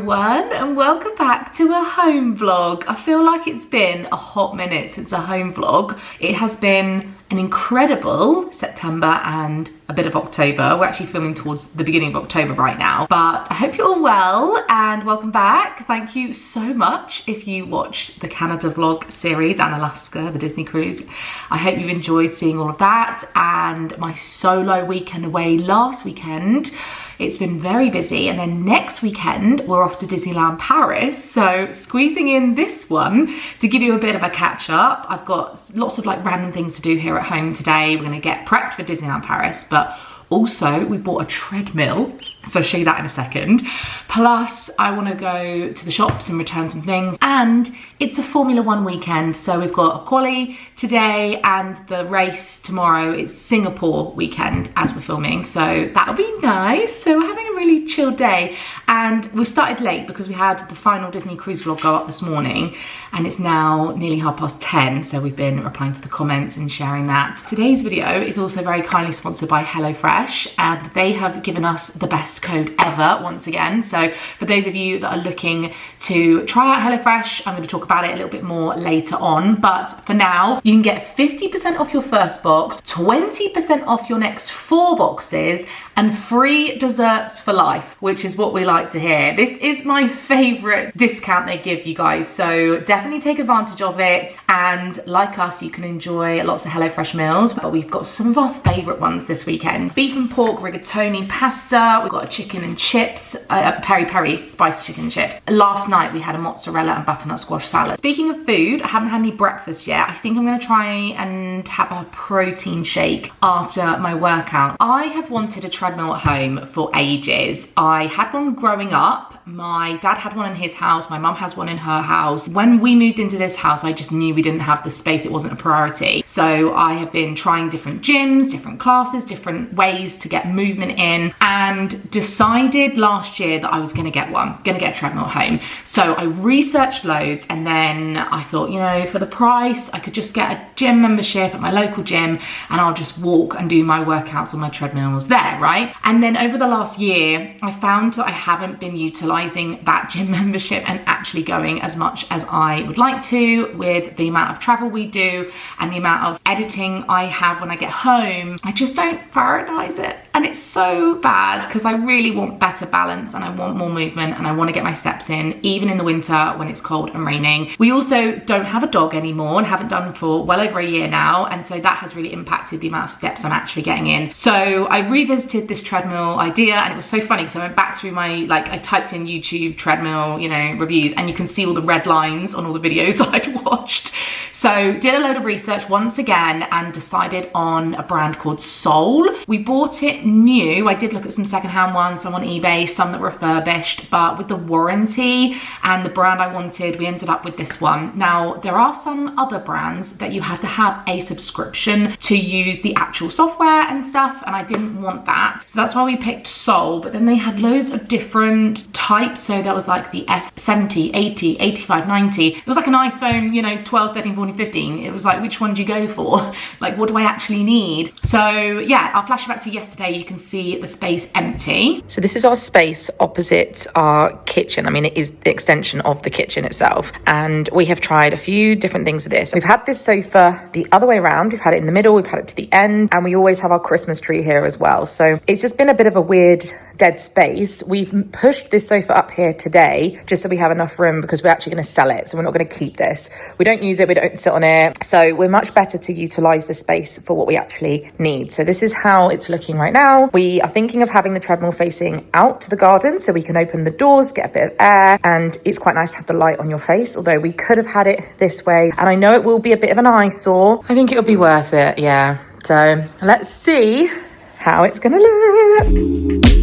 everyone, and welcome back to a home vlog. I feel like it's been a hot minute since a home vlog. It has been an incredible September and a bit of October. We're actually filming towards the beginning of October right now, but I hope you're all well and welcome back. Thank you so much if you watched the Canada vlog series and Alaska, the Disney cruise. I hope you've enjoyed seeing all of that and my solo weekend away last weekend. It's been very busy, and then next weekend we're off to Disneyland Paris, so squeezing in this one to give you a bit of a catch up. I've got lots of like random things to do here at home today. We're going to get prepped for Disneyland Paris, but also we bought a treadmill, so I'll show you that in a second. Plus I want to go to the shops and return some things, and it's a Formula One weekend, so we've got a quali today and the race tomorrow. It's Singapore weekend as we're filming, so that'll be nice. So we're having a really chill day, and we started late because we had the final Disney cruise vlog go up this morning, and it's now nearly 10:30, so we've been replying to the comments and sharing that. Today's video is also very kindly sponsored by HelloFresh, and they have given us the best code ever once again. So for those of you that are looking to try out HelloFresh, I'm going to talk about it a little bit more later on, but for now you can get 50% off your first box, 20% off your next 4 boxes, and free desserts for life, which is what we like to hear. This is my favorite discount they give you guys, so definitely take advantage of it. And like us, you can enjoy lots of HelloFresh meals, but we've got some of our favorite ones this weekend. Beef and pork rigatoni pasta. We've got a chicken and chips, peri-peri spiced chicken and chips. Last night we had a mozzarella and butternut squash salad. Speaking of food, I haven't had any breakfast yet. I think I'm gonna try and have a protein shake after my workout. I have wanted a treadmill at home for ages. I had one growing up. My dad had one in his house, my mum has one in her house. When we moved into this house, I just knew we didn't have the space, it wasn't a priority. So I have been trying different gyms, different classes, different ways to get movement in, and decided last year that I was gonna get a treadmill at home. So I researched loads, and then I thought, you know, for the price, I could just get a gym membership at my local gym, and I'll just walk and do my workouts on my treadmills there, right? And then over the last year, I found that I haven't been utilising that gym membership and actually going as much as I would like to. With the amount of travel we do and the amount of editing I have when I get home, I just don't prioritize it, and it's so bad because I really want better balance and I want more movement and I want to get my steps in even in the winter when it's cold and raining. We also don't have a dog anymore and haven't done for well over a year now, and so that has really impacted the amount of steps I'm actually getting in. So I revisited this treadmill idea, and it was so funny because I went back through my, I typed in YouTube treadmill, you know, reviews, and you can see all the red lines on all the videos that I'd watched. So did a load of research once again and decided on a brand called Soul. We bought it new. I did look at some secondhand ones, some on eBay, some that were refurbished, but with the warranty and the brand I wanted, we ended up with this one. Now, there are some other brands that you have to have a subscription to use the actual software and stuff, and I didn't want that. So that's why we picked Soul, but then they had loads of different types. So there was like the F70, 80, 85, 90. It was like an iPhone, you know, 12, 13, 14, 15. It was like, which one do you go for? Like, what do I actually need? So yeah, I'll flash back to yesterday. You can see the space empty. So this is our space opposite our kitchen. I mean, it is the extension of the kitchen itself. And we have tried a few different things with this. We've had this sofa the other way around. We've had it in the middle, we've had it to the end, and we always have our Christmas tree here as well. So it's just been a bit of a weird dead space. We've pushed this sofa up here today just so we have enough room because we're actually going to sell it. So we're not going to keep this. We don't use it, we don't sit on it. So we're much better to utilize the space for what we actually need. So this is how it's looking right now. We are thinking of having the treadmill facing out to the garden so we can open the doors, get a bit of air, and it's quite nice to have the light on your face, although we could have had it this way. And I know it will be a bit of an eyesore. I think it'll be worth it, yeah. So let's see how it's going to look.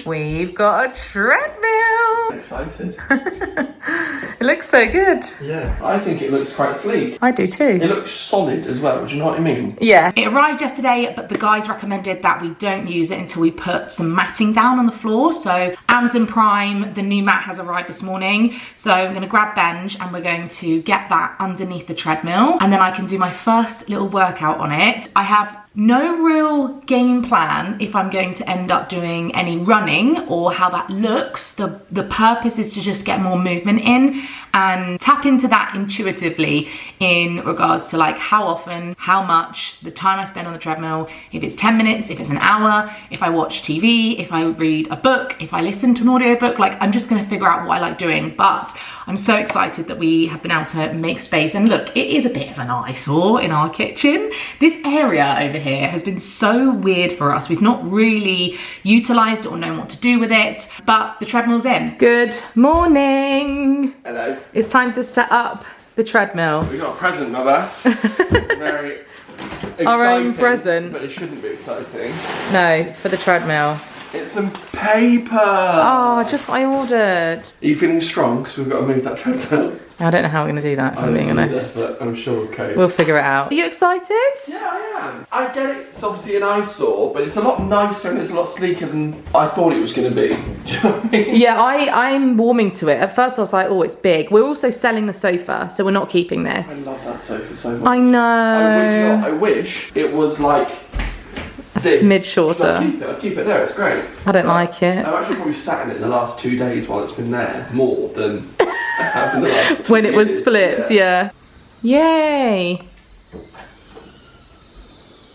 We've got a treadmill. I'm excited. It looks so good. Yeah, I think it looks quite sleek. I do too. It looks solid as well, do you know what I mean? Yeah. It arrived yesterday, but the guys recommended that we don't use it until we put some matting down on the floor. So Amazon Prime, the new mat has arrived this morning. So I'm gonna grab Benj and we're going to get that underneath the treadmill, and then I can do my first little workout on it. I have No real game plan if I'm going to end up doing any running or how that looks. The purpose is to just get more movement in and tap into that intuitively in regards to like how often, how much, the time I spend on the treadmill, if it's 10 minutes, if it's an hour, if I watch TV, if I read a book, if I listen to an audiobook, like I'm just gonna figure out what I like doing. But I'm so excited that we have been able to make space. And look, it is a bit of an eyesore in our kitchen. This area over here has been so weird for us. We've not really utilized it or known what to do with it, but the treadmill's in. Good morning. Hello. It's time to set up the treadmill. We got a present, Mother. Very exciting. Our own present. But it shouldn't be exciting. No, for the treadmill. It's some paper. Oh, just what I ordered. Are you feeling strong? Because we've got to move that treadmill. I don't know how we're going to do that, if I'm being honest. But I'm sure we'll cope. We'll figure it out. Are you excited? Yeah, I am. I get it. It's obviously an eyesore, but it's a lot nicer and it's a lot sleeker than I thought it was going to be. Do you know what I mean? Yeah, I'm warming to it. At first I was like, oh, it's big. We're also selling the sofa, so we're not keeping this. I love that sofa so much. I know. I wish it was like a smidge shorter. I'd keep it there, it's great. I don't like it. I've actually probably sat in it the last 2 days while it's been there, more than I have in the last 2 when it was years. split, yeah. Yay.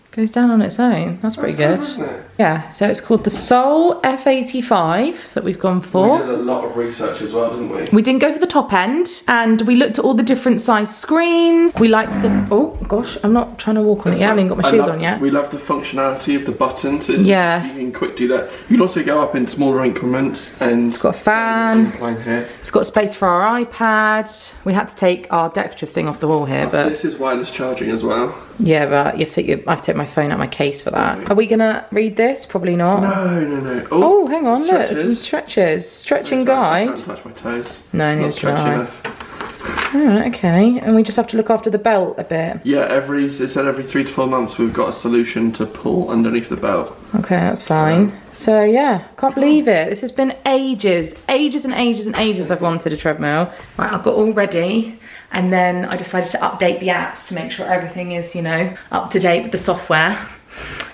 Goes down on its own. That's pretty good. Cool, isn't it? Yeah, so it's called the Soul F85 that we've gone for. We did a lot of research as well, didn't we? We didn't go for the top end, and we looked at all the different size screens. We liked the, oh gosh, I'm not trying to walk on it yet. I haven't even got my shoes on yet. We love the functionality of the buttons. It's yeah. You can quick do that. You can also go up in smaller increments and it's got a fan. Incline here. It's got space for our iPad. We had to take our decorative thing off the wall here, but this is wireless charging as well. Yeah, but you have to take I have to take my phone out of my case for that. Are we gonna read this? Probably not. No. Oh, hang on, look, there's some stretches. Stretching guide. I can't touch my toes. No, neither can I. Enough. Alright, okay. And we just have to look after the belt a bit. Yeah, it said every 3 to 4 months we've got a solution to pull underneath the belt. Okay, that's fine. So yeah, can't believe it. This has been ages and ages I've wanted a treadmill. Right, I've got all ready. And then I decided to update the apps to make sure everything is, you know, up to date with the software.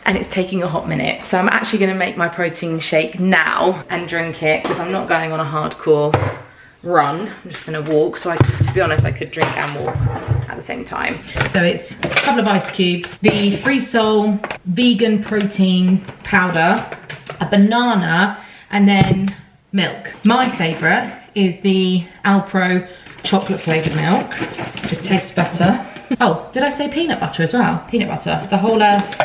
And it's taking a hot minute. So I'm actually gonna make my protein shake now and drink it because I'm not going on a hardcore run. I'm just gonna walk. So to be honest, I could drink and walk at the same time. So it's a couple of ice cubes, the Free Soul vegan protein powder, a banana, and then milk. My favorite is the Alpro chocolate flavoured milk. Just tastes better. Oh, did I say peanut butter as well? Peanut butter. The Whole Earth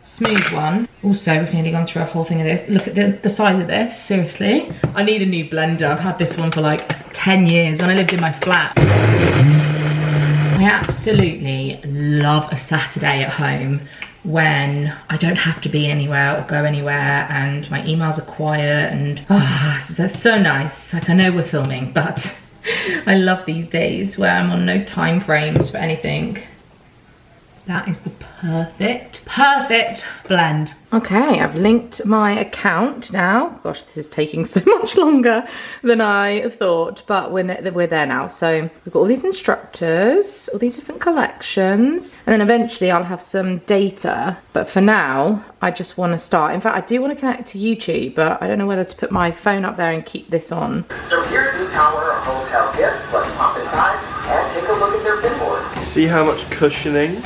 smooth one. Also, we've nearly gone through a whole thing of this. Look at the size of this, seriously. I need a new blender. I've had this one for like 10 years when I lived in my flat. I absolutely love a Saturday at home when I don't have to be anywhere or go anywhere and my emails are quiet and it's so nice. Like I know we're filming, but I love these days where I'm on no time frames for anything. That is the perfect blend. Okay, I've linked my account now. Gosh, this is taking so much longer than I thought, but we're there now. So we've got all these instructors, all these different collections, and then eventually I'll have some data. But for now, I just want to start. In fact, I do want to connect to YouTube, but I don't know whether to put my phone up there and keep this on. So here's the tower of hotel gifts. Let's pop inside and take a look at their pinboard. See how much cushioning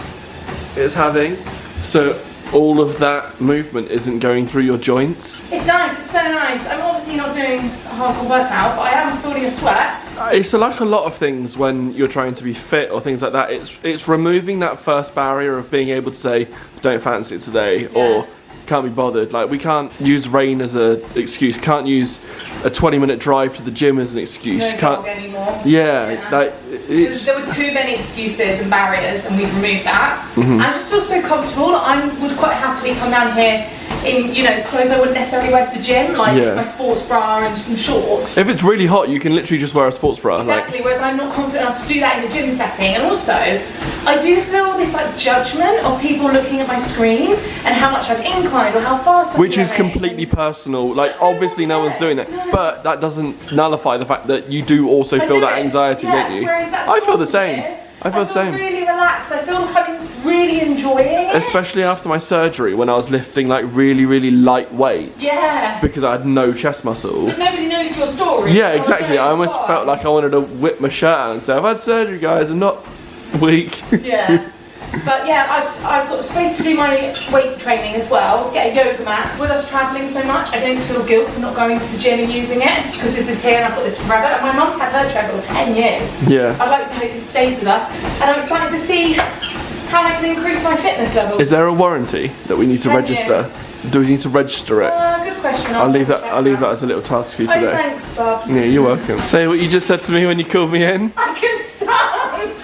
it's having? So all of that movement isn't going through your joints. It's nice, it's so nice. I'm obviously not doing a hardcore workout, but I am feeling a sweat. It's like a lot of things when you're trying to be fit or things like that. It's removing that first barrier of being able to say, don't fancy it today, or can't be bothered. Like, we can't use rain as an excuse. Can't use a 20-minute drive to the gym as an excuse. No can't dog anymore. Yeah, like it's. There were too many excuses and barriers, and we've removed that. I just feel so comfortable. I would quite happily come down here in, you know, clothes I wouldn't necessarily wear to the gym, like my sports bra and some shorts. If it's really hot, you can literally just wear a sports bra. Exactly, whereas I'm not confident enough to do that in the gym setting. And also, I do feel this like judgment of people looking at my screen and how much I've inclined or how fast I'm Which is going. completely personal. Like, obviously no one's doing that, but that doesn't nullify the fact that you do also feel that anxiety, don't you? Whereas that's I feel the same. here. I feel the same. Really relaxed. I feel like I'm really enjoying it. Especially after my surgery when I was lifting like really light weights. Yeah. Because I had no chest muscle. But nobody knows your story. Yeah, exactly. I almost felt like I wanted to whip my shirt out and say, I've had surgery, guys, I'm not weak. Yeah. But yeah, I've got space to do my weight training as well, get a yoga mat. With us travelling so much, I don't feel guilt for not going to the gym and using it, because this is here and I've got this forever. And my mum's had her treadmill 10 years. Yeah. I'd like to hope this stays with us. And I'm excited to see how I can increase my fitness levels. Is there a warranty that we need to 10 register? years. Do we need to register it? Good question. I'll leave that as a little task for you today. Oh, thanks, Bob. Yeah, you're welcome. Say what you just said to me when you called me in. I can dance!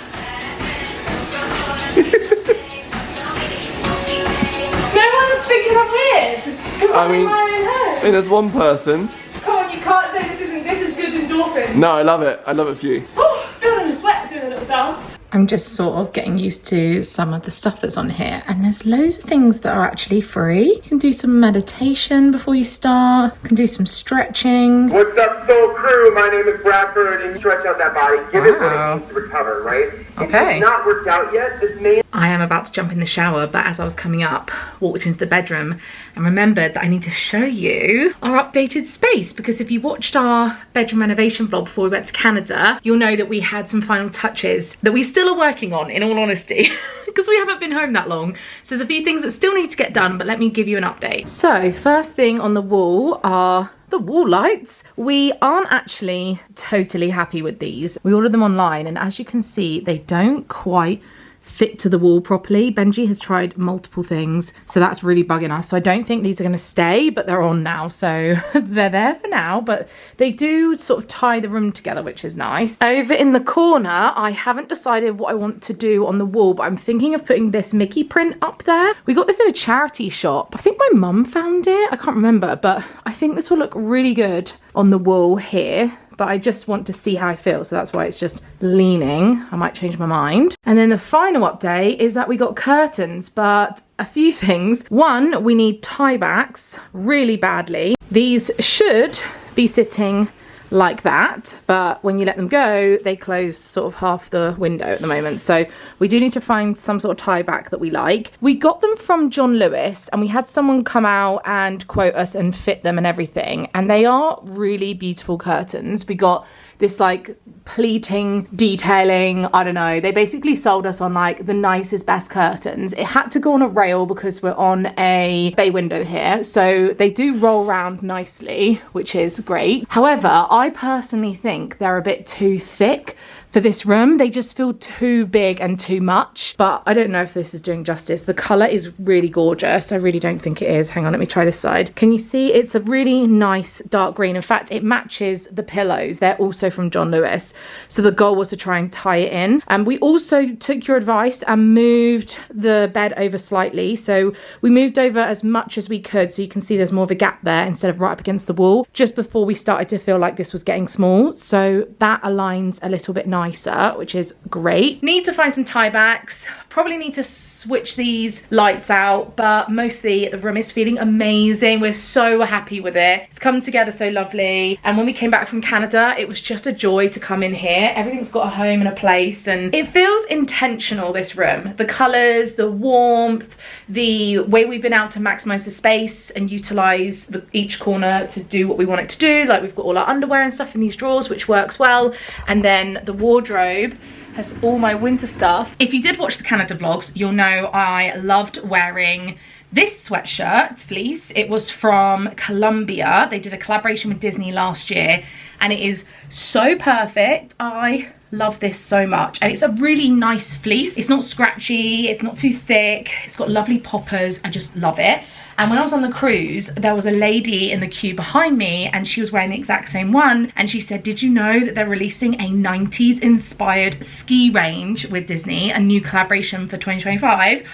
No one's thinking I'm weird. Because I'm in my own head. I mean, there's one person. Come on, you can't say this is good endorphin. No, I love it. I love it for you. Oh, building a sweat doing a little dance. I'm just sort of getting used to some of the stuff that's on here, and there's loads of things that are actually free. You can do some meditation before you start, you can do some stretching. What's up, Soul Crew? My name is Bradford, and you stretch out that body. Give it what it needs to recover, right? Okay. If it's not worked out yet, this may... I am about to jump in the shower, but as I was coming up, walked into the bedroom and remembered that I need to show you our updated space, because if you watched our bedroom renovation vlog before we went to Canada, you'll know that we had some final touches that we still are working on, in all honesty, because we haven't been home that long. So there's a few things that still need to get done, but let me give you an update. So first thing on the wall are the wall lights. We aren't actually totally happy with these. We ordered them online, and as you can see, they don't quite fit to the wall properly. Benji has tried multiple things, so that's really bugging us. So I don't think these are going to stay, but they're on now, so they're there for now, but they do sort of tie the room together, which is nice. Over in the corner, I haven't decided what I want to do on the wall, but I'm thinking of putting this Mickey print up there. We got this in a charity shop. I think my mum found it. I can't remember, but I think this will look really good on the wall here. But I just want to see how I feel, so that's why it's just leaning. I might change my mind. And then the final update is that we got curtains, but a few things. One, we need tie backs really badly. These should be sitting like that, but when you let them go, they close sort of half the window at the moment. So we do need to find some sort of tie back that we like. We got them from John Lewis, and we had someone come out and quote us and fit them and everything, and they are really beautiful curtains. We got this like pleating detailing, I don't know, they basically sold us on like the nicest, best curtains. It had to go on a rail because we're on a bay window here, so they do roll around nicely, which is great. However, I personally think they're a bit too thick for this room. They just feel too big and too much, but I don't know if this is doing justice. The colour is really gorgeous. I really don't think it is. Hang on, let me try this side. Can you see? It's a really nice dark green. In fact, it matches the pillows. They're also from John Lewis. So the goal was to try and tie it in. And we also took your advice and moved the bed over slightly. So we moved over as much as we could. So you can see there's more of a gap there instead of right up against the wall, just before we started to feel like this was getting small. So that aligns a little bit nicer, which is great. Need to find some tie backs. Probably need to switch these lights out, but mostly the room is feeling amazing. We're so happy with it. It's come together so lovely. And when we came back from Canada, it was just a joy to come in here. Everything's got a home and a place, and it feels intentional, this room. The colors, the warmth, the way we've been able to maximize the space and utilize each corner to do what we want it to do. Like, we've got all our underwear and stuff in these drawers, which works well. And then the wardrobe has all my winter stuff. If you did watch the Canada vlogs, you'll know I loved wearing this sweatshirt, fleece. It was from Columbia. They did a collaboration with Disney last year, and it is so perfect. I love this so much, and it's a really nice fleece. It's not scratchy, it's not too thick, it's got lovely poppers. I just love it. And when I was on the cruise, there was a lady in the queue behind me, and she was wearing the exact same one, and she said, did you know that they're releasing a 90s inspired ski range with Disney, a new collaboration for 2025?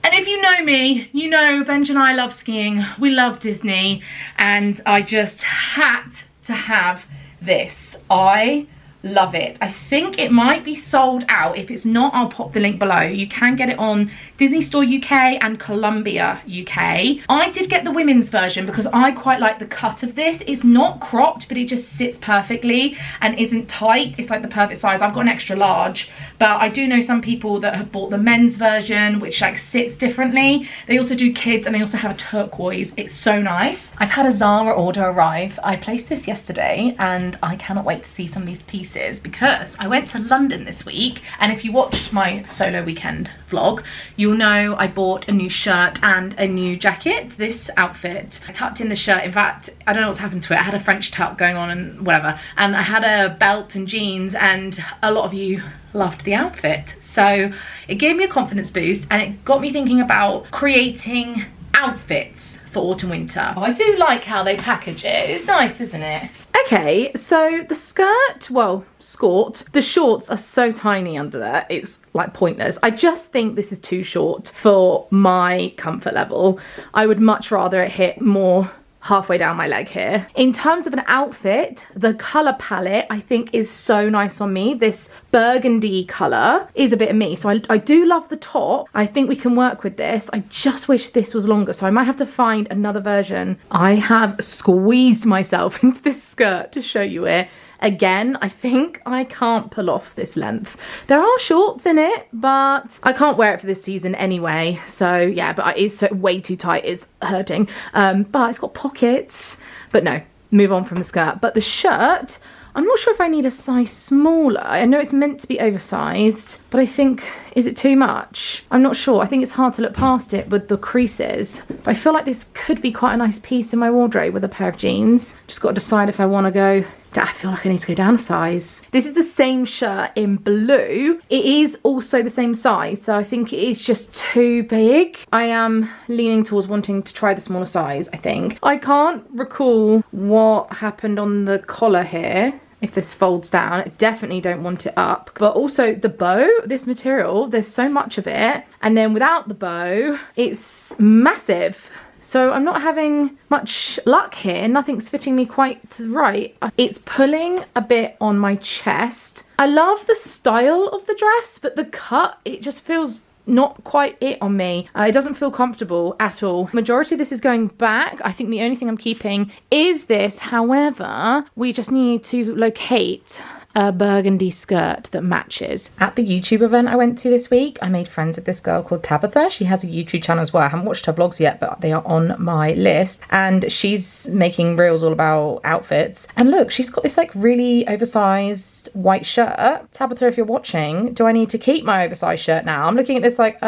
And if you know me, you know Benji and I love skiing, we love Disney, and I just had to have this. I love it. I think it might be sold out. If it's not, I'll pop the link below. You can get it on Disney Store UK and Columbia UK. I did get the women's version because I quite like the cut of this. It's not cropped, but it just sits perfectly and isn't tight. It's like the perfect size. I've got an extra large, but I do know some people that have bought the men's version, which like sits differently. They also do kids, and they also have a turquoise. It's so nice. I've had a Zara order arrive. I placed this yesterday, and I cannot wait to see some of these pieces because I went to London this week, and if you watched my solo weekend vlog, you'll know I bought a new shirt and a new jacket. This outfit, I tucked in the shirt. In fact, I don't know what's happened to it. I had a French tuck going on and whatever, and I had a belt and jeans, and a lot of you loved the outfit. So it gave me a confidence boost, and it got me thinking about creating outfits for autumn winter. Oh, I do like how they package it. It's nice, isn't it? Okay, so the skirt, well, skort, the shorts are so tiny under there, it's like pointless. I just think this is too short for my comfort level. I would much rather it hit more halfway down my leg here. In terms of an outfit, the colour palette I think is so nice on me. This burgundy colour is a bit of me. So I do love the top. I think we can work with this. I just wish this was longer, so I might have to find another version. I have squeezed myself into this skirt to show you it. Again, I think I can't pull off this length. There are shorts in it, but I can't wear it for this season anyway. So yeah, but it's way too tight, it's hurting. But it's got pockets, but no, move on from the skirt. But the shirt, I'm not sure if I need a size smaller. I know it's meant to be oversized, but I think, is it too much? I'm not sure. I think it's hard to look past it with the creases. But I feel like this could be quite a nice piece in my wardrobe with a pair of jeans. Just got to decide if I want to go. I feel like I need to go down a size. This is the same shirt in blue. It is also the same size, so I think it is just too big. I am leaning towards wanting to try the smaller size, I think. I can't recall what happened on the collar here. If this folds down, I definitely don't want it up. But also the bow, this material, there's so much of it. And then without the bow, it's massive. So I'm not having much luck here. Nothing's fitting me quite right. It's pulling a bit on my chest. I love the style of the dress, but the cut, it just feels not quite it on me. It doesn't feel comfortable at all. Majority of this is going back. I think the only thing I'm keeping is this. However, we just need to locate a burgundy skirt that matches. At the YouTube event I went to this week, I made friends with this girl called Tabitha. She has a YouTube channel as well. I haven't watched her vlogs yet, but they are on my list. And she's making reels all about outfits. And look, she's got this like really oversized white shirt. Tabitha, if you're watching, do I need to keep my oversized shirt now? I'm looking at this like,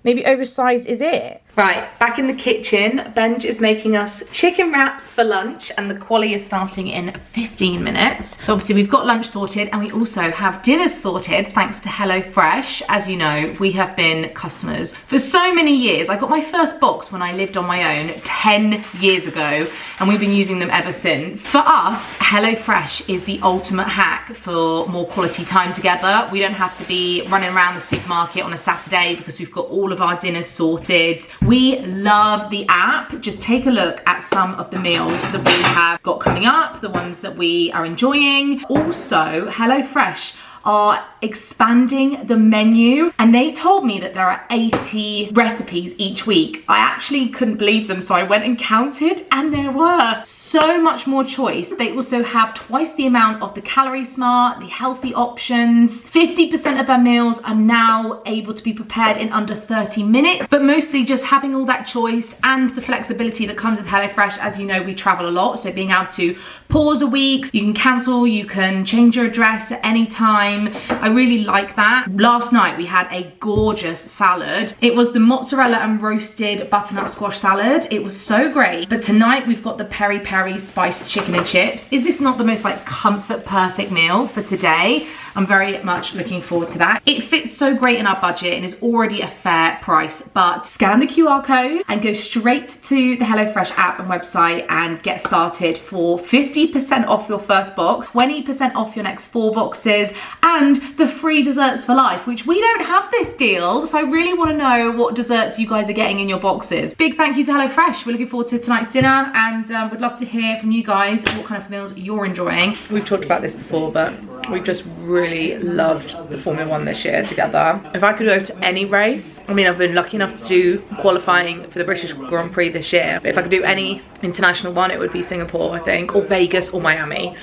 maybe oversized is it? Right, back in the kitchen, Benj is making us chicken wraps for lunch, and the quali is starting in 15 minutes. So obviously we've got lunch sorted, and we also have dinner sorted thanks to HelloFresh. As you know, we have been customers for so many years. I got my first box when I lived on my own 10 years ago, and we've been using them ever since. For us, HelloFresh is the ultimate hack for more quality time together. We don't have to be running around the supermarket on a Saturday because we've got all of our dinners sorted. We love the app. Just take a look at some of the meals that we have got coming up, the ones that we are enjoying. Also, HelloFresh are expanding the menu, and they told me that there are 80 recipes each week. I actually couldn't believe them, so I went and counted, and there were so much more choice. They also have twice the amount of the Calorie Smart, the healthy options. 50% of their meals are now able to be prepared in under 30 minutes, but mostly just having all that choice and the flexibility that comes with HelloFresh. As you know, we travel a lot, so being able to pause a week, you can cancel, you can change your address at any time. I really like that. Last night we had a gorgeous salad. It was the mozzarella and roasted butternut squash salad. It was so great. But tonight we've got the peri-peri spiced chicken and chips. Is this not the most like comfort perfect meal for today? I'm very much looking forward to that. It fits so great in our budget and is already a fair price, but scan the QR code and go straight to the HelloFresh app and website and get started for 50% off your first box, 20% off your next 4 boxes, and the free desserts for life, which we don't have this deal. So I really want to know what desserts you guys are getting in your boxes. Big thank you to HelloFresh. We're looking forward to tonight's dinner, and would love to hear from you guys what kind of meals you're enjoying. We've talked about this before, but we've just really loved the Formula 1 this year together. If I could go to any race, I mean, I've been lucky enough to do qualifying for the British Grand Prix this year, but if I could do any international one, it would be Singapore, I think, or Vegas or Miami.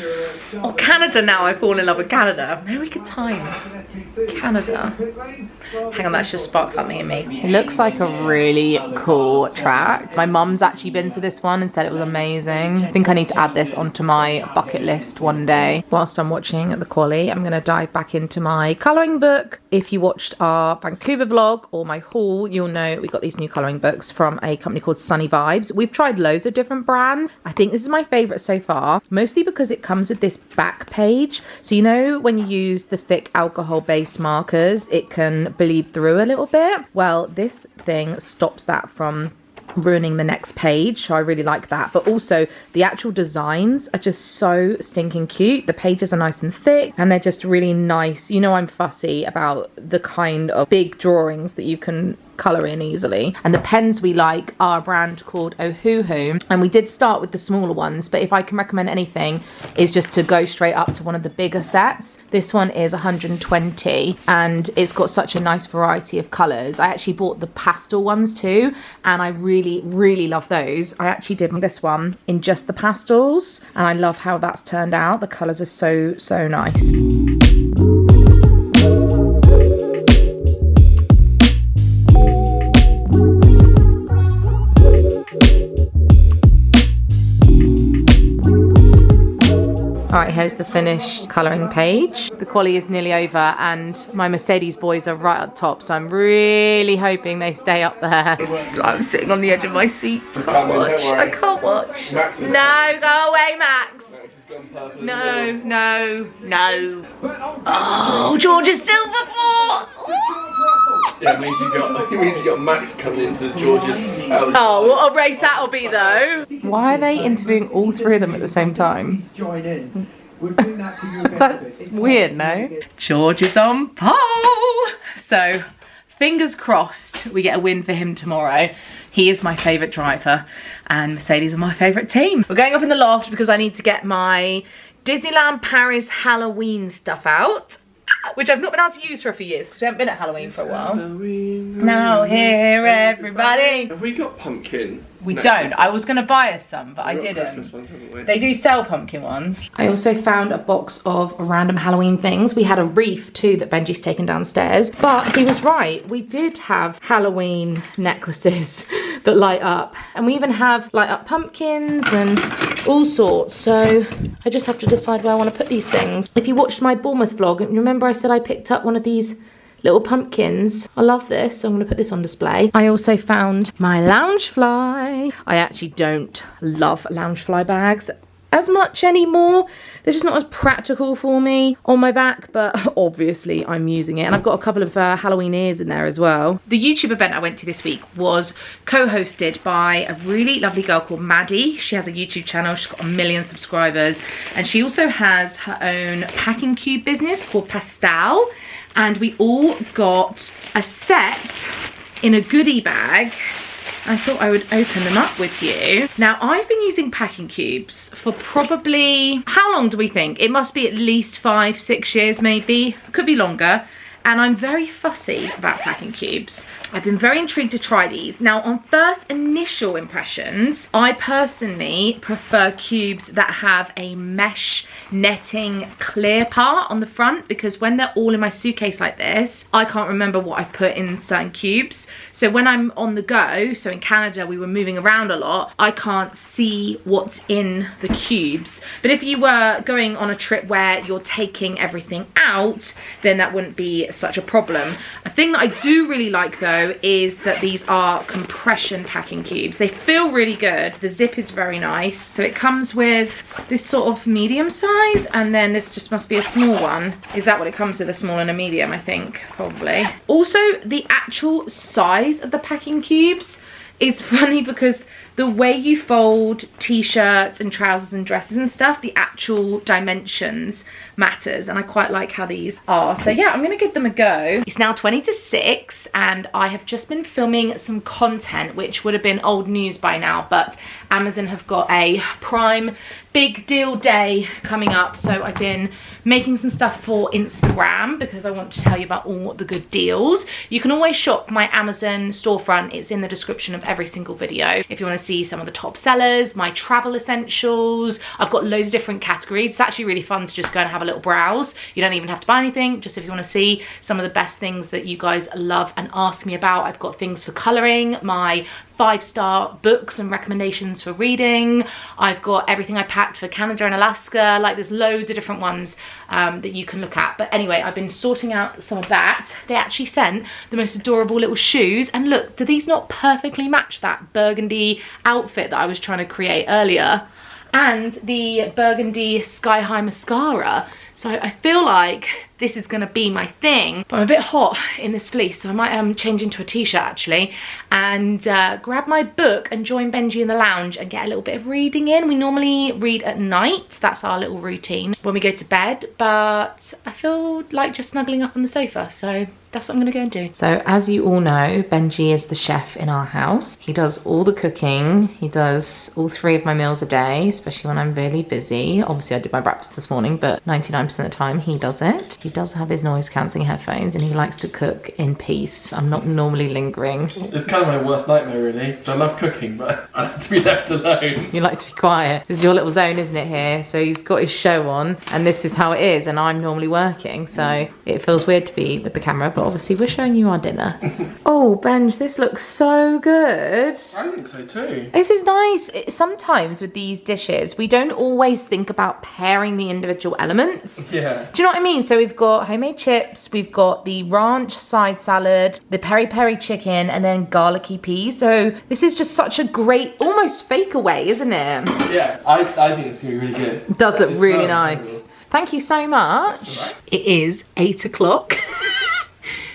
Or Canada now, I fall in love with Canada. Very good time. Canada. Hang on, that's just sparked something in me. It looks like a really cool track. My mum's actually been to this one and said it was amazing. I think I need to add this onto my bucket list one day. Whilst I'm watching the quali, I'm gonna dive back into my colouring book. If you watched our Vancouver vlog or my haul, you'll know we got these new colouring books from a company called Sunny Vibes. We've tried loads of different brands. I think this is my favourite so far, mostly because it comes with this back page. So you know when you use the thick alcohol-based markers, it can bleed through a little bit. Well, this thing stops that from ruining the next page, so I really like that. But also the actual designs are just so stinking cute. The pages are nice and thick and they're just really nice. You know, I'm fussy about the kind of big drawings that you can colour in easily, and the pens we like are a brand called Ohuhu, and we did start with the smaller ones, but if I can recommend anything, is just to go straight up to one of the bigger sets. This one is 120 and it's got such a nice variety of colours. I actually bought the pastel ones too, and I really love those. I actually did this one in just the pastels, and I love how that's turned out. The colours are so nice. Alright, here's the finished colouring page. The quali is nearly over and my Mercedes boys are right up top, so I'm really hoping they stay up there. I'm sitting on the edge of my seat. I can't watch. No, go away, Max. No. Oh, George is still before. Yeah, it means you got Max coming into George's house. Oh, what a race that'll be though. Why are they interviewing all 3 of them at the same time? That's weird, no? George is on pole. So, fingers crossed we get a win for him tomorrow. He is my favourite driver and Mercedes are my favourite team. We're going up in the loft because I need to get my Disneyland Paris Halloween stuff out, which I've not been able to use for a few years because we haven't been at Halloween for a while. Now here, everybody. Have we got pumpkin? We don't. I was going to buy us some, but I didn't. Christmas ones, haven't we? They do sell pumpkin ones. I also found a box of random Halloween things. We had a wreath too that Benji's taken downstairs, but he was right. We did have Halloween necklaces that light up, and we even have light up pumpkins and all sorts. So I just have to decide where I want to put these things. If you watched my Bournemouth vlog, remember I said I picked up one of these little pumpkins. I love this, so I'm gonna put this on display. I also found my Loungefly. I actually don't love Loungefly bags as much anymore. They're just not as practical for me on my back, but obviously I'm using it. And I've got a couple of Halloween ears in there as well. The YouTube event I went to this week was co-hosted by a really lovely girl called Maddie. She has a YouTube channel, she's got 1 million subscribers, and she also has her own packing cube business called Pastel. And we all got a set in a goodie bag. I thought I would open them up with you. Now, I've been using packing cubes for probably, how long do we think? It must be at least 5-6 years maybe, could be longer. And I'm very fussy about packing cubes. I've been very intrigued to try these. Now, on first initial impressions, I personally prefer cubes that have a mesh netting clear part on the front, because when they're all in my suitcase like this, I can't remember what I've put in certain cubes. So when I'm on the go, so in Canada we were moving around a lot, I can't see what's in the cubes. But if you were going on a trip where you're taking everything out, then that wouldn't be such a problem. A thing that I do really like though is that these are compression packing cubes. They feel really good. The zip is very nice. So it comes with this sort of medium size, and then this just must be a small one. Is that what it comes with? A small and a medium, I think, probably. Also, the actual size of the packing cubes is funny because the way you fold t-shirts and trousers and dresses and stuff, the actual dimensions matters, and I quite like how these are. So yeah, I'm gonna give them a go. It's now 20 to 6 and I have just been filming some content which would have been old news by now, but Amazon have got a Prime big deal day coming up, so I've been making some stuff for Instagram because I want to tell you about all the good deals. You can always shop my Amazon storefront. It's in the description of every single video if you want to see some of the top sellers, my travel essentials. I've got loads of different categories. It's actually really fun to just go and have a little browse. You don't even have to buy anything, just if you want to see some of the best things that you guys love and ask me about. I've got things for colouring, my 5-star books and recommendations for reading. I've got everything I packed for Canada and Alaska. Like, there's loads of different ones that you can look at. But anyway, I've been sorting out some of that. They actually sent the most adorable little shoes, and look, do these not perfectly match that burgundy outfit that I was trying to create earlier? And the burgundy sky high mascara. So I feel like this is gonna be my thing, but I'm a bit hot in this fleece, so I might change into a t-shirt actually, and grab my book and join Benji in the lounge and get a little bit of reading in. We normally read at night, that's our little routine when we go to bed, but I feel like just snuggling up on the sofa, so that's what I'm gonna go and do. So as you all know, Benji is the chef in our house. He does all the cooking. He does all 3 of my meals a day, especially when I'm really busy. Obviously I did my breakfast this morning, but 99% of the time he does it. He does have his noise cancelling headphones and he likes to cook in peace. I'm not normally lingering. It's kind of my worst nightmare really. So I love cooking, but I like to be left alone. You like to be quiet. This is your little zone, isn't it, here? So he's got his show on and this is how it is, and I'm normally working, so it feels weird to be with the camera, but obviously we're showing you our dinner. Oh, Benj, this looks so good. I think so too. This is nice. Sometimes with these dishes, we don't always think about pairing the individual elements. Yeah. Do you know what I mean? So we've got homemade chips, we've got the ranch side salad, the peri-peri chicken, and then garlicky peas. So this is just such a great, almost fake away, isn't it? Yeah, I think it's gonna be really good. It does look really nice. Thank you so much. Right. It is 8 o'clock.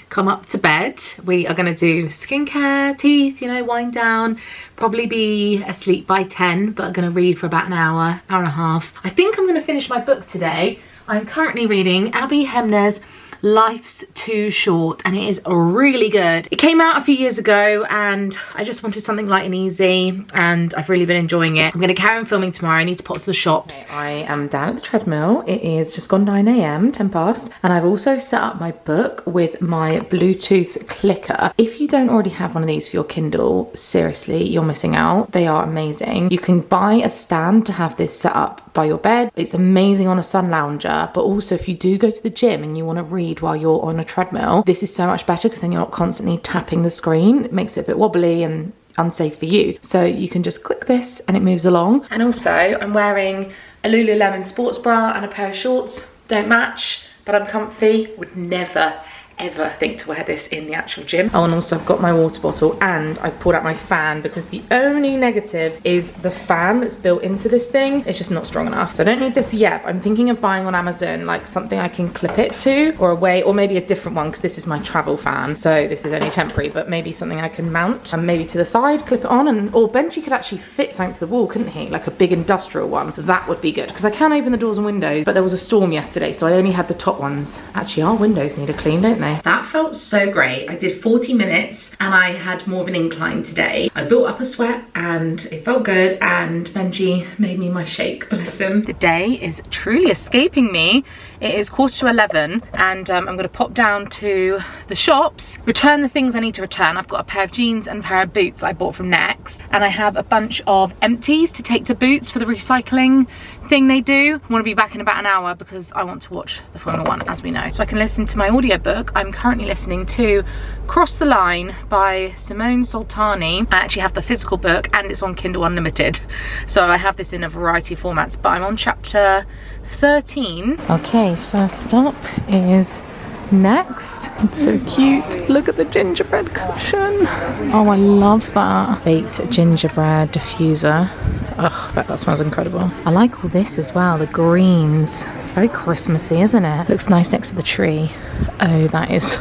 Come up to bed. We are going to do skincare, teeth, you know, wind down, probably be asleep by 10, but I'm going to read for about an hour, hour and a half. I think I'm going to finish my book today. I'm currently reading Abby Hemner's Life's Too Short, and it is really good. It came out a few years ago and I just wanted something light and easy, and I've really been enjoying it. I'm going to carry on filming tomorrow. I need to pop to the shops. I am down at the treadmill. It is just gone 9 AM, 10 past, and I've also set up my book with my Bluetooth clicker. If you don't already have one of these for your Kindle, seriously, you're missing out. They are amazing. You can buy a stand to have this set up by your bed. It's amazing on a sun lounger, but also if you do go to the gym and you want to read while you're on a treadmill, this is so much better because then you're not constantly tapping the screen. It makes it a bit wobbly and unsafe for you. So you can just click this and it moves along. And also I'm wearing a Lululemon sports bra and a pair of shorts. Don't match, but I'm comfy. Would never ever think to wear this in the actual gym. Oh, and also I've got my water bottle and I pulled out my fan because the only negative is the fan that's built into this thing. It's just not strong enough. So I don't need this yet, but I'm thinking of buying on Amazon like something I can clip it to, or or maybe a different one, because this is my travel fan. So this is only temporary, but maybe something I can mount and maybe to the side, clip it on, and or Benji could actually fit something to the wall, couldn't he? Like a big industrial one. That would be good because I can open the doors and windows, but there was a storm yesterday, so I only had the top ones. Actually, our windows need a clean, don't they? That felt so great. I did 40 minutes and I had more of an incline today. I built up a sweat and it felt good, and Benji made me my shake, bless him. The day is truly escaping me. It is 11:15 and I'm gonna pop down to the shops, return the things I need to return. I've got a pair of jeans and a pair of boots I bought from Next, and I have a bunch of empties to take to Boots for the recycling thing they do. I want to be back in about an hour because I want to watch the Formula 1, as we know, so I can listen to my audiobook. I'm currently listening to Cross the Line by Simone Soltani. I actually have the physical book and it's on Kindle Unlimited, so I have this in a variety of formats, but I'm on chapter 13. Okay, first stop is next. It's so cute. Look at the gingerbread cushion. Oh, I love that. Baked gingerbread diffuser. Ugh, I bet that smells incredible. I like all this as well, the greens. It's very Christmassy, isn't it? Looks nice next to the tree. Oh, that is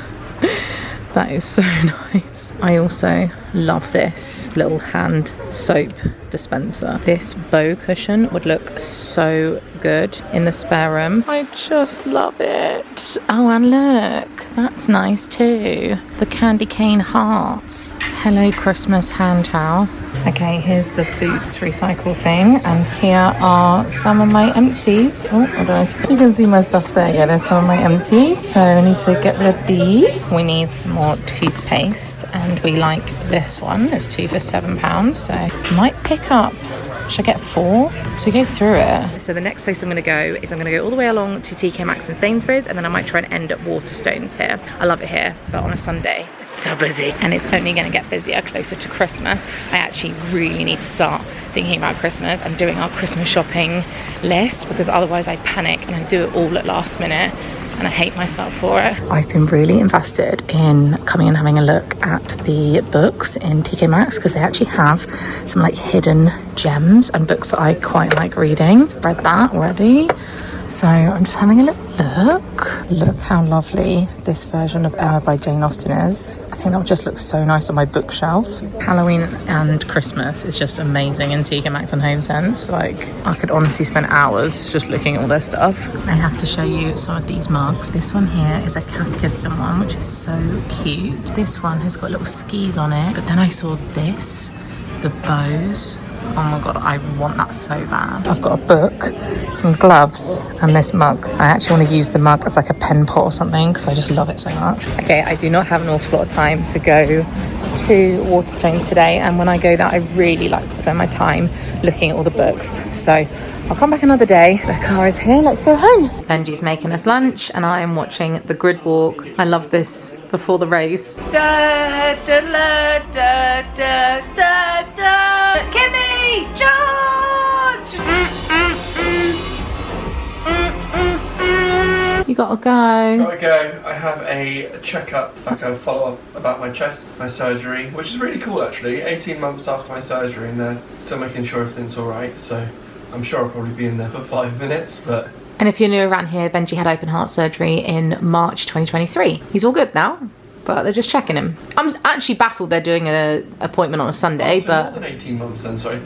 so nice. I also love this little hand soap dispenser. This bow cushion would look so good in the spare room. I just love it. Oh, and look, that's nice too. The candy cane hearts. Hello Christmas hand towel. Okay, here's the Boots recycle thing, and here are some of my empties. Oh, I don't know if you can see my stuff there. Yeah, there's some of my empties, so I need to get rid of these. We need some more toothpaste, and we like this one. It's 2 for £7, so I might pick up. Should I get 4? So we go through it. So the next place I'm going to go is I'm going to go all the way along to TK Maxx and Sainsbury's, and then I might try and end at Waterstones here. I love it here, but on a Sunday it's so busy, and it's only going to get busier closer to Christmas. I actually really need to start thinking about Christmas and doing our Christmas shopping list, because otherwise I panic and I do it all at last minute. And I hate myself for it. I've been really invested in coming and having a look at the books in TK Maxx, because they actually have some like hidden gems and books that I quite like reading. Read that already. So I'm just having a look. Look how lovely this version of Emma by Jane Austen is. I think that would just look so nice on my bookshelf. Halloween and Christmas is just amazing in TK Maxx and HomeSense. Like, I could honestly spend hours just looking at all their stuff. I have to show you some of these mugs. This one here is a Kath Kidston one, which is so cute. This one has got little skis on it. But then I saw this, the bows. Oh my god, I want that so bad. I've got a book, some gloves, and this mug. I actually want to use the mug as like a pen pot or something, because I just love it so much. Okay, I do not have an awful lot of time to go to Waterstones today, and when I go there, I really like to spend my time looking at all the books. So I'll come back another day. The car is here, let's go home. Benji's making us lunch, and I am watching the grid walk. I love this before the race. Da, da, da, da, da, da, da. Kimmy, George! You gotta go. Gotta go. I have a checkup, like a follow-up about my chest, my surgery, which is really cool actually. 18 months after my surgery, and they're still making sure everything's alright, so I'm sure I'll probably be in there for 5 minutes, but... And if you're new around here, Benji had open heart surgery in March 2023. He's all good now, but they're just checking him. I'm actually baffled they're doing an appointment on a Sunday, so but... more than 18 months then, sorry.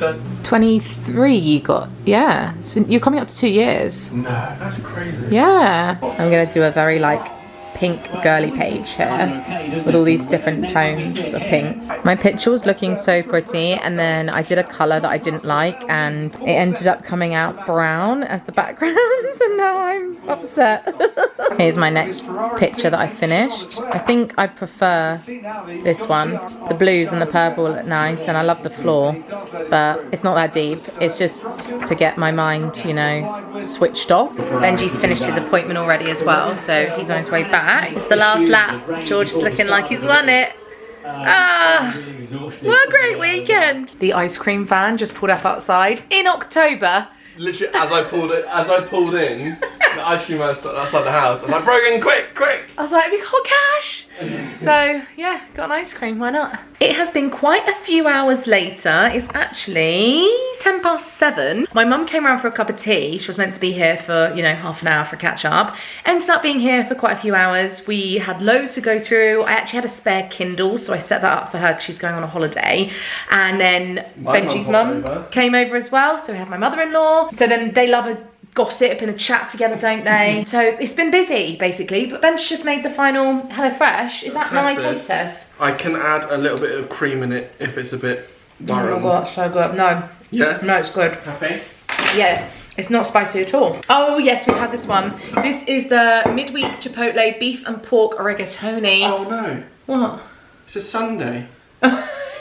23 you got, yeah. So you're coming up to 2 years. No, that's crazy. Yeah. I'm gonna do a very like pink girly page here with all these different tones of pinks. My picture was looking so pretty, and then I did a colour that I didn't like, and it ended up coming out brown as the background, and now I'm upset. Here's my next picture that I finished. I think I prefer this one. The blues and the purple look nice, and I love the floor, but it's not that deep. It's just to get my mind, you know, switched off. Benji's finished his appointment already as well, so he's on his way back. It's the last lap. George is looking like he's won it. What a great weekend. The ice cream van just pulled up outside in October. Literally, as I pulled in, the ice cream man stood outside the house. I was like, Brogan, quick, quick! I was like, have you got cash? So, yeah, got an ice cream, why not? It has been quite a few hours later. It's actually 7:10. My mum came around for a cup of tea. She was meant to be here for, you know, half an hour for catch up. Ended up being here for quite a few hours. We had loads to go through. I actually had a spare Kindle, so I set that up for her because she's going on a holiday. And then Benji's mum came over as well, so we had my mother-in-law. So then they love a gossip and a chat together, don't they? So it's been busy, basically. But Ben's just made the final HelloFresh. Is that my taste test? I can add a little bit of cream in it if it's a bit Oh my god, so good. No. Yeah? No, it's good. Happy? Yeah. It's not spicy at all. Oh yes, we've had this one. This is the midweek Chipotle beef and pork rigatoni. Oh no. What? It's a Sunday.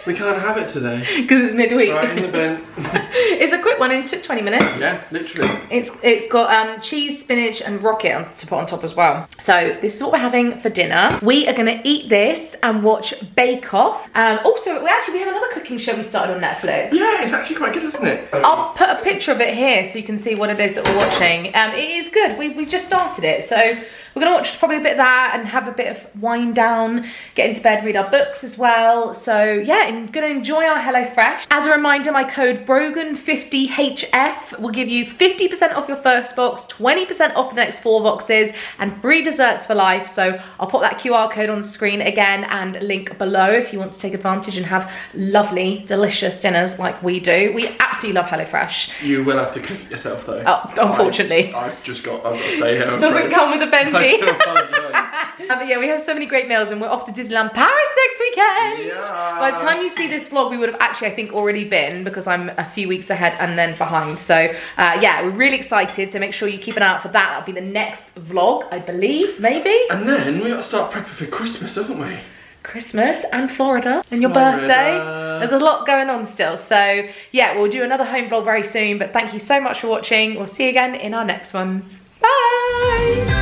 We can't have it today. Because it's midweek. Right in the bin. It's a quick one, it took 20 minutes. Yeah, literally. It's got cheese, spinach and rocket to put on top as well. So this is what we're having for dinner. We are gonna eat this and watch Bake Off. Also, we have another cooking show we started on Netflix. Yeah, it's actually quite good, isn't it? I'll put a picture of it here so you can see what it is that we're watching. It is good, we just started it. So we're gonna watch probably a bit of that and have a bit of wind down, get into bed, read our books as well. So yeah, I'm gonna enjoy our HelloFresh. As a reminder, my code Brogan50HF will give you 50% off your first box, 20% off the next 4 boxes, and free desserts for life. So I'll pop that QR code on the screen again and link below if you want to take advantage and have lovely, delicious dinners like we do. We absolutely love HelloFresh. You will have to cook it yourself though. Oh, unfortunately. I've got to stay here. Doesn't come with a Benji. I But yeah, we have so many great meals and we're off to Disneyland Paris next weekend. Yes. By the time you see this vlog, we would have actually, I think, already been, because I'm a few weeks ahead and then behind. So yeah, we're really excited. So make sure you keep an eye out for that. That'll be the next vlog, I believe, maybe. And then we got to start prepping for Christmas, haven't we? Christmas and Florida and your birthday. There's a lot going on still. So yeah, we'll do another home vlog very soon. But thank you so much for watching. We'll see you again in our next ones. Bye.